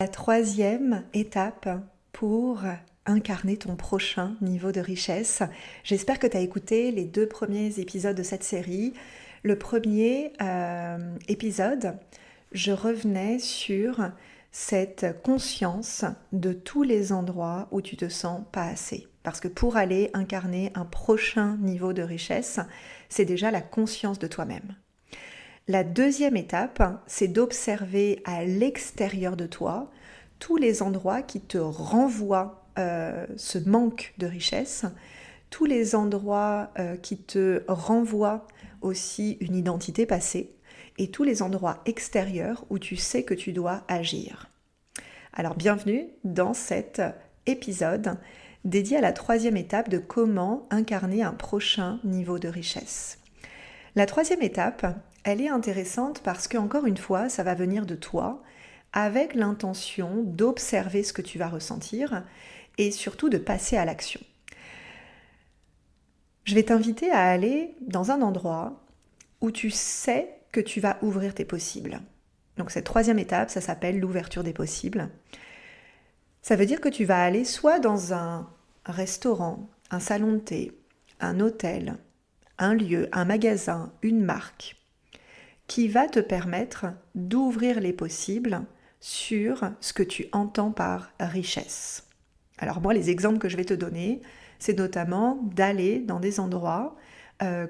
la troisième étape pour incarner ton prochain niveau de richesse. J'espère que tu as écouté les 2 premiers épisodes de cette série. Le premier épisode, je revenais sur cette conscience de tous les endroits où tu te sens pas assez. Parce que pour aller incarner un prochain niveau de richesse, c'est déjà la conscience de toi-même. La deuxième étape, c'est d'observer à l'extérieur de toi tous les endroits qui te renvoient ce manque de richesse, tous les endroits qui te renvoient aussi une identité passée et tous les endroits extérieurs où tu sais que tu dois agir. Alors bienvenue dans cet épisode dédié à la troisième étape de comment incarner un prochain niveau de richesse. La troisième étape, elle est intéressante parce que, encore une fois, ça va venir de toi avec l'intention d'observer ce que tu vas ressentir et surtout de passer à l'action. Je vais t'inviter à aller dans un endroit où tu sais que tu vas ouvrir tes possibles. Donc cette troisième étape, ça s'appelle l'ouverture des possibles. Ça veut dire que tu vas aller soit dans un restaurant, un salon de thé, un hôtel, un lieu, un magasin, une marque, qui va te permettre d'ouvrir les possibles sur ce que tu entends par richesse. Alors moi, les exemples que je vais te donner, c'est notamment d'aller dans des endroits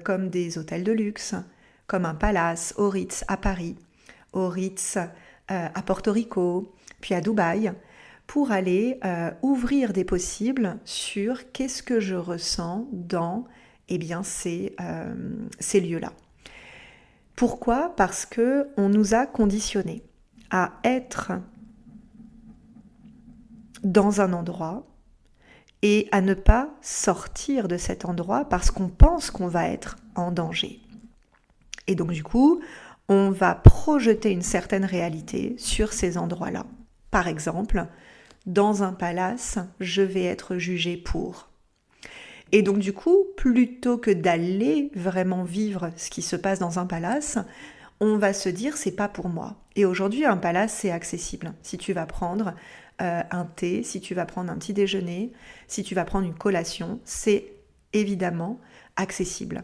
comme des hôtels de luxe, comme un palace au Ritz à Paris, au Ritz à Porto Rico, puis à Dubaï, pour aller ouvrir des possibles sur qu'est-ce que je ressens dans ces lieux-là. Pourquoi ? Parce qu'on nous a conditionnés à être dans un endroit et à ne pas sortir de cet endroit parce qu'on pense qu'on va être en danger. Et donc du coup, on va projeter une certaine réalité sur ces endroits-là. Par exemple, dans un palace, je vais être jugée pour. Et donc du coup, plutôt que d'aller vraiment vivre ce qui se passe dans un palace, on va se dire c'est pas pour moi. Et aujourd'hui, un palace, c'est accessible. Si tu vas prendre un thé, si tu vas prendre un petit déjeuner, si tu vas prendre une collation, c'est évidemment accessible.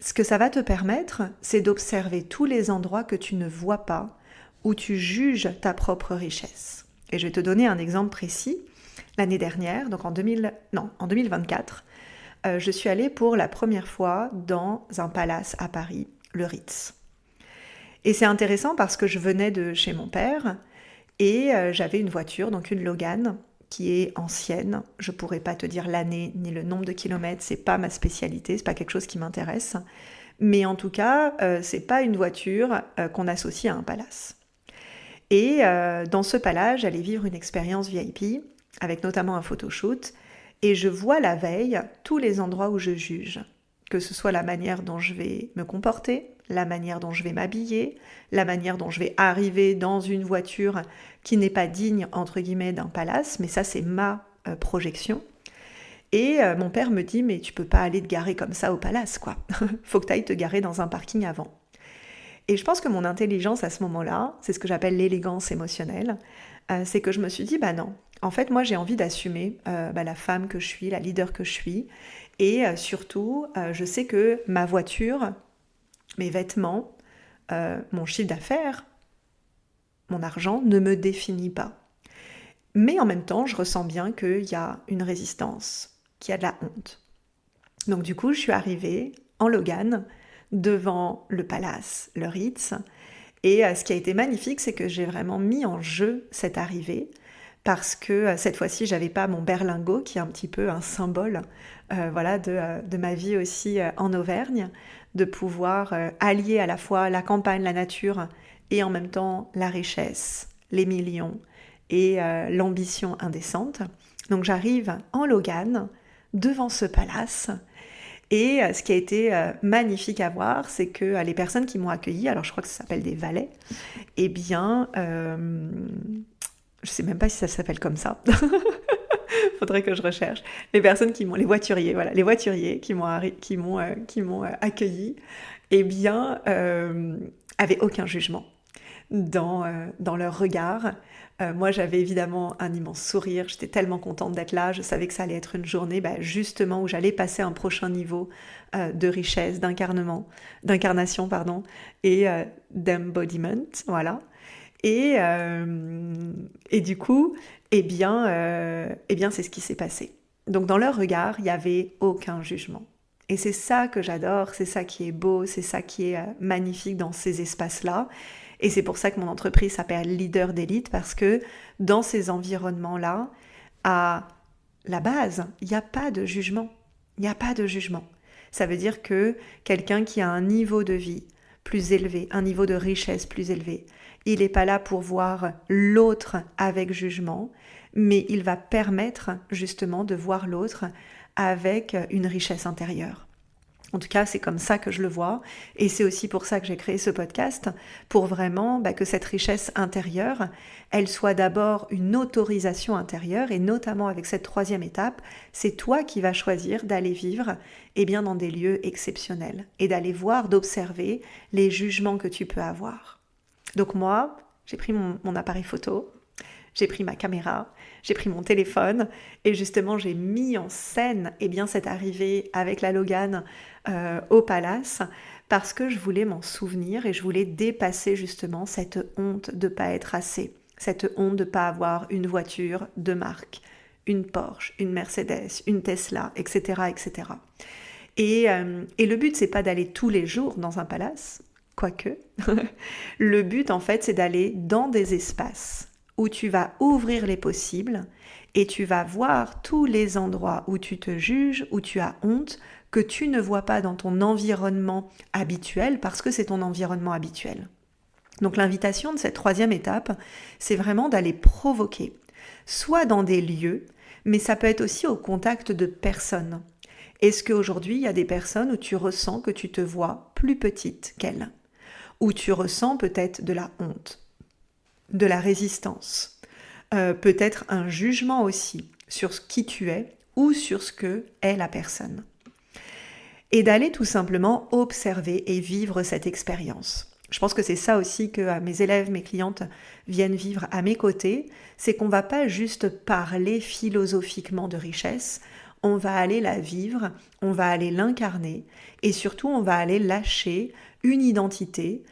Ce que ça va te permettre, c'est d'observer tous les endroits que tu ne vois pas, où tu juges ta propre richesse. Et je vais te donner un exemple précis. L'année dernière, donc en 2024, je suis allée pour la première fois dans un palace à Paris, le Ritz. Et c'est intéressant parce que je venais de chez mon père et j'avais une voiture, donc une Logan, qui est ancienne. Je ne pourrais pas te dire l'année ni le nombre de kilomètres, c'est pas ma spécialité, c'est pas quelque chose qui m'intéresse. Mais en tout cas, c'est pas une voiture qu'on associe à un palace. Et dans ce palace, j'allais vivre une expérience VIP avec notamment un photoshoot, et je vois la veille tous les endroits où je juge, que ce soit la manière dont je vais me comporter, la manière dont je vais m'habiller, la manière dont je vais arriver dans une voiture qui n'est pas digne, entre guillemets, d'un palace, mais ça c'est ma projection. Et mon père me dit, mais tu peux pas aller te garer comme ça au palace, quoi. Faut que tu ailles te garer dans un parking avant. Et je pense que mon intelligence à ce moment-là, c'est ce que j'appelle l'élégance émotionnelle, c'est que je me suis dit, bah non, en fait moi j'ai envie d'assumer la femme que je suis, la leader que je suis, et surtout je sais que ma voiture, mes vêtements, mon chiffre d'affaires, mon argent ne me définit pas. Mais en même temps, je ressens bien qu'il y a une résistance, qu'il y a de la honte. Donc du coup, je suis arrivée en Logan devant le palace, le Ritz. Et ce qui a été magnifique, c'est que j'ai vraiment mis en jeu cette arrivée parce que cette fois-ci, j'avais pas mon berlingot qui est un petit peu un symbole de ma vie aussi en Auvergne, de pouvoir allier à la fois la campagne, la nature et en même temps la richesse, les millions et l'ambition indécente. Donc j'arrive en Logan devant ce palace. Et ce qui a été magnifique à voir, c'est que les personnes qui m'ont accueillie, alors je crois que ça s'appelle des valets, eh bien, je sais même pas si ça s'appelle comme ça. Faudrait que je recherche. Les voituriers qui m'ont accueilli, eh bien, avaient aucun jugement. dans leur regard. Moi, j'avais évidemment un immense sourire, j'étais tellement contente d'être là, je savais que ça allait être une journée justement où j'allais passer un prochain niveau de richesse, d'incarnation, et d'embodiment, voilà. Et du coup, c'est ce qui s'est passé. Donc dans leur regard, il n'y avait aucun jugement. Et c'est ça que j'adore, c'est ça qui est beau, c'est ça qui est magnifique dans ces espaces-là. Et c'est pour ça que mon entreprise s'appelle Leader d'élite, parce que dans ces environnements-là, à la base, il n'y a pas de jugement. Il n'y a pas de jugement. Ça veut dire que quelqu'un qui a un niveau de vie plus élevé, un niveau de richesse plus élevé, il n'est pas là pour voir l'autre avec jugement, mais il va permettre justement de voir l'autre avec une richesse intérieure. En tout cas, c'est comme ça que je le vois, et c'est aussi pour ça que j'ai créé ce podcast, pour vraiment que cette richesse intérieure, elle soit d'abord une autorisation intérieure, et notamment avec cette troisième étape, c'est toi qui vas choisir d'aller vivre dans des lieux exceptionnels, et d'aller voir, d'observer les jugements que tu peux avoir. Donc moi, j'ai pris mon appareil photo, j'ai pris ma caméra, j'ai pris mon téléphone et justement j'ai mis en scène cette arrivée avec la Logan au palace parce que je voulais m'en souvenir et je voulais dépasser justement cette honte de ne pas être assez, cette honte de ne pas avoir une voiture de marque, une Porsche, une Mercedes, une Tesla, etc. etc. Et le but, c'est pas d'aller tous les jours dans un palace, quoique. Le but, en fait, c'est d'aller dans des espaces où tu vas ouvrir les possibles et tu vas voir tous les endroits où tu te juges, où tu as honte, que tu ne vois pas dans ton environnement habituel parce que c'est ton environnement habituel. Donc l'invitation de cette troisième étape, c'est vraiment d'aller provoquer, soit dans des lieux, mais ça peut être aussi au contact de personnes. Est-ce qu'aujourd'hui, il y a des personnes où tu ressens que tu te vois plus petite qu'elles, où tu ressens peut-être de la honte, de la résistance, peut-être un jugement aussi sur qui tu es ou sur ce que est la personne. Et d'aller tout simplement observer et vivre cette expérience. Je pense que c'est ça aussi que mes élèves, mes clientes viennent vivre à mes côtés, c'est qu'on ne va pas juste parler philosophiquement de richesse, on va aller la vivre, on va aller l'incarner et surtout on va aller lâcher une identité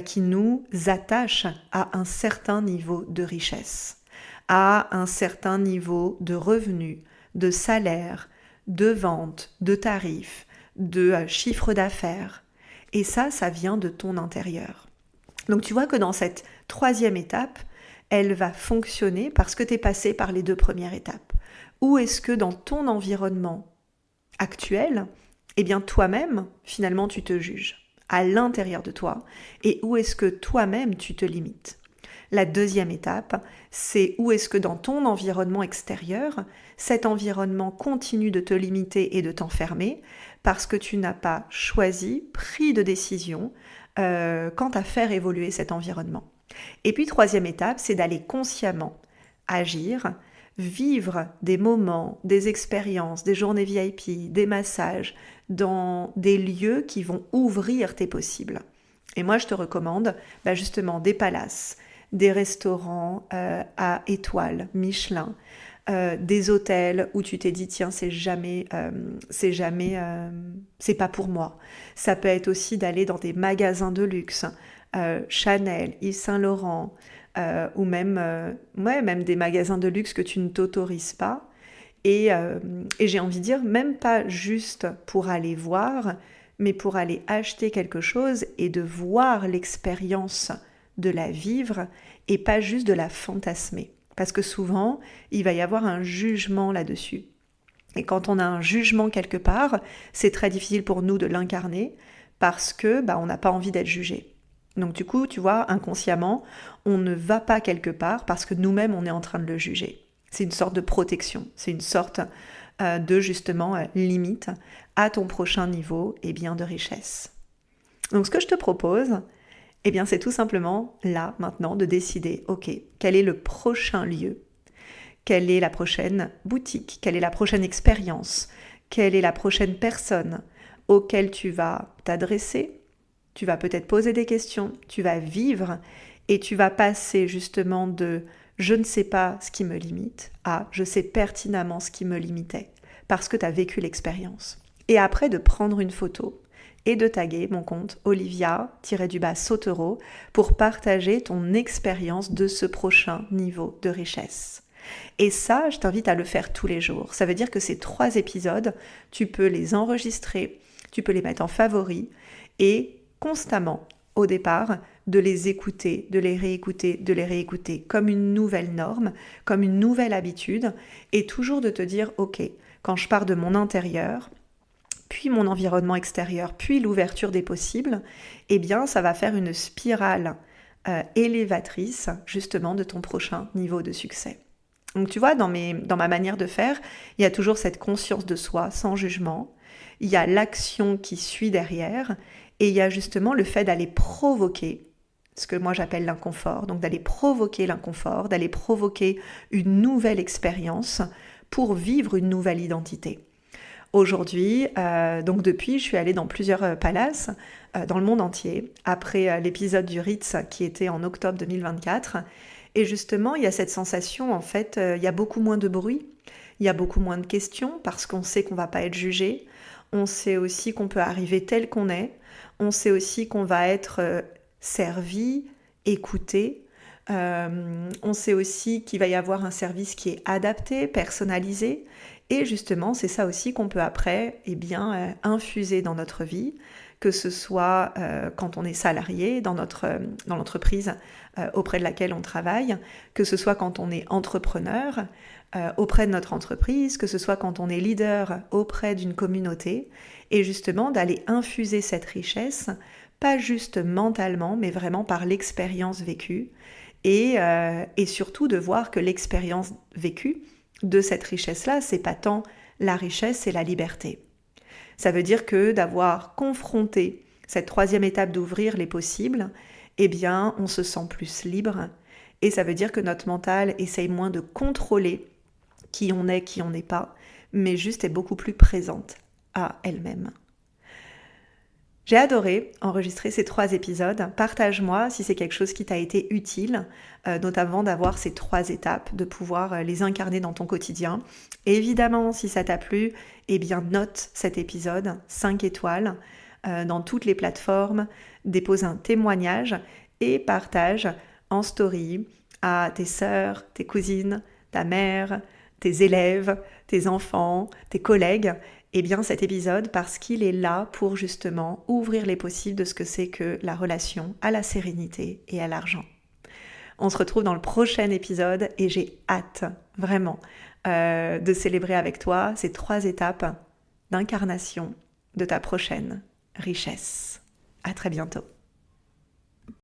qui nous attache à un certain niveau de richesse, à un certain niveau de revenus, de salaire, de vente, de tarifs, de chiffre d'affaires. Et ça vient de ton intérieur. Donc tu vois que dans cette troisième étape, elle va fonctionner parce que tu es passé par les deux premières étapes. Ou est-ce que dans ton environnement actuel, toi-même, finalement, tu te juges à l'intérieur de toi et où est-ce que toi-même tu te limites. La deuxième étape, c'est où est-ce que dans ton environnement extérieur, cet environnement continue de te limiter et de t'enfermer parce que tu n'as pas choisi, pris de décision quant à faire évoluer cet environnement. Et puis troisième étape, c'est d'aller consciemment agir, vivre des moments, des expériences, des journées VIP, des massages, dans des lieux qui vont ouvrir tes possibles. Et moi, je te recommande justement des palaces, des restaurants à étoiles, Michelin, des hôtels où tu t'es dit tiens c'est pas pour moi. Ça peut être aussi d'aller dans des magasins de luxe, Chanel, Yves Saint Laurent, ou même des magasins de luxe que tu ne t'autorises pas. Et j'ai envie de dire, même pas juste pour aller voir, mais pour aller acheter quelque chose et de voir l'expérience, de la vivre et pas juste de la fantasmer. Parce que souvent, il va y avoir un jugement là-dessus. Et quand on a un jugement quelque part, c'est très difficile pour nous de l'incarner parce que on n'a pas envie d'être jugé. Donc du coup, tu vois, inconsciemment, on ne va pas quelque part parce que nous-mêmes, on est en train de le juger. C'est une sorte de protection, c'est une sorte de justement limite à ton prochain niveau de richesse. Donc ce que je te propose, c'est tout simplement là, maintenant, de décider, ok, quel est le prochain lieu, quelle est la prochaine boutique, quelle est la prochaine expérience, quelle est la prochaine personne auquel tu vas t'adresser, tu vas peut-être poser des questions, tu vas vivre Et tu vas passer justement de « je ne sais pas ce qui me limite » à « je sais pertinemment ce qui me limitait » parce que tu as vécu l'expérience. Et après de prendre une photo et de taguer mon compte Olivia-Sautereau pour partager ton expérience de ce prochain niveau de richesse. Et ça, je t'invite à le faire tous les jours. Ça veut dire que ces 3 épisodes, tu peux les enregistrer, tu peux les mettre en favori et constamment, au départ, de les écouter, de les réécouter comme une nouvelle norme, comme une nouvelle habitude et toujours de te dire « Ok, quand je pars de mon intérieur, puis mon environnement extérieur, puis l'ouverture des possibles, eh bien, ça va faire une spirale élévatrice, justement, de ton prochain niveau de succès. » Donc, tu vois, dans ma manière de faire, il y a toujours cette conscience de soi, sans jugement. Il y a l'action qui suit derrière, et il y a justement le fait d'aller provoquer ce que moi j'appelle l'inconfort, donc d'aller provoquer l'inconfort, d'aller provoquer une nouvelle expérience pour vivre une nouvelle identité. Aujourd'hui, donc depuis, je suis allée dans plusieurs palaces dans le monde entier, après l'épisode du Ritz qui était en octobre 2024. Et justement, il y a cette sensation, en fait, il y a beaucoup moins de bruit, il y a beaucoup moins de questions parce qu'on sait qu'on ne va pas être jugé, on sait aussi qu'on peut arriver tel qu'on est, on sait aussi qu'on va être servi, écouté, on sait aussi qu'il va y avoir un service qui est adapté, personnalisé. Et justement, c'est ça aussi qu'on peut après infuser dans notre vie, que ce soit quand on est salarié dans l'entreprise auprès de laquelle on travaille, que ce soit quand on est entrepreneur auprès de notre entreprise, que ce soit quand on est leader auprès d'une communauté, et justement d'aller infuser cette richesse, pas juste mentalement, mais vraiment par l'expérience vécue, et surtout de voir que l'expérience vécue de cette richesse-là, c'est pas tant la richesse, c'est la liberté. Ça veut dire que d'avoir confronté cette 3e étape d'ouvrir les possibles, eh bien, on se sent plus libre. Et ça veut dire que notre mental essaye moins de contrôler qui on est, qui on n'est pas, mais juste est beaucoup plus présente à elle-même. J'ai adoré enregistrer ces 3 épisodes. Partage-moi si c'est quelque chose qui t'a été utile, notamment d'avoir ces 3 étapes, de pouvoir les incarner dans ton quotidien. Et évidemment, si ça t'a plu, eh bien note cet épisode 5 étoiles dans toutes les plateformes, dépose un témoignage et partage en story à tes sœurs, tes cousines, ta mère, tes élèves, tes enfants, tes collègues, eh bien cet épisode parce qu'il est là pour justement ouvrir les possibles de ce que c'est que la relation à la sérénité et à l'argent. On se retrouve dans le prochain épisode et j'ai hâte vraiment de célébrer avec toi ces 3 étapes d'incarnation de ta prochaine richesse. À très bientôt.